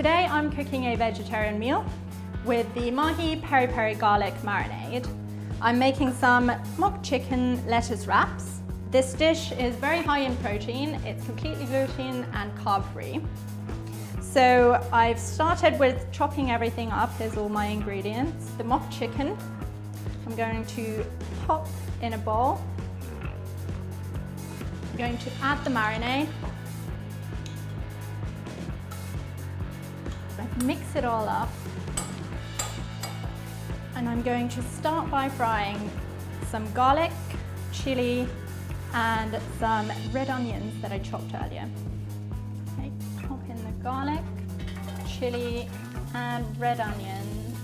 Today I'm cooking a vegetarian meal with the MAHI Peri Peri garlic marinade. I'm making some mock chicken lettuce wraps. This dish is very high in protein, it's completely gluten and carb free. So I've started with chopping everything up. Here's all my ingredients. The mock chicken, I'm going to pop in a bowl. I'm going to add the marinade. Mix it all up. And I'm going to start by frying some garlic, chili, and some red onions that I chopped earlier. Okay, pop in the garlic, chili, and red onions.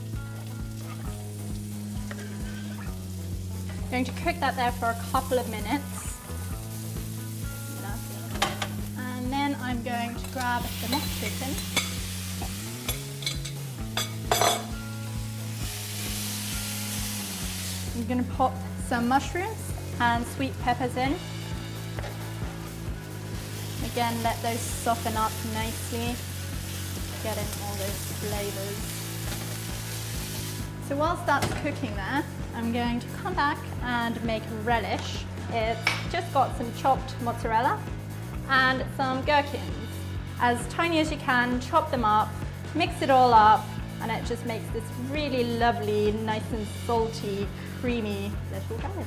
I'm going to cook that there for a couple of minutes. And then I'm going to grab the mock chicken. I'm going to pop some mushrooms and sweet peppers in. Again, let those soften up nicely, get in all those flavours. So whilst that's cooking there, I'm going to come back and make a relish. It's just got some chopped mozzarella and some gherkins. As tiny as you can, chop them up, mix it all up, and it just makes this really lovely, nice and salty, creamy little relish.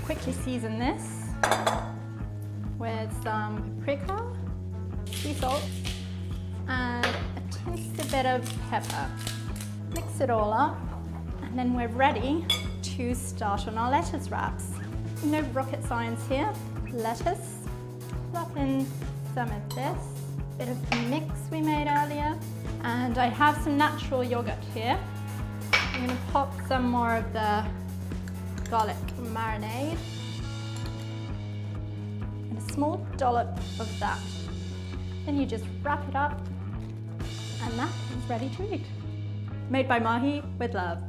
Quickly season this with some paprika, sea salt, and a teensy bit of pepper. Mix it all up, and then we're ready to start on our lettuce wraps. No rocket science here. Lettuce, plop in some of this, bit of the mix we made earlier, and I have some natural yogurt here. I'm going to pop some more of the garlic marinade and a small dollop of that. Then you just wrap it up and that is ready to eat. Made by MAHI with love.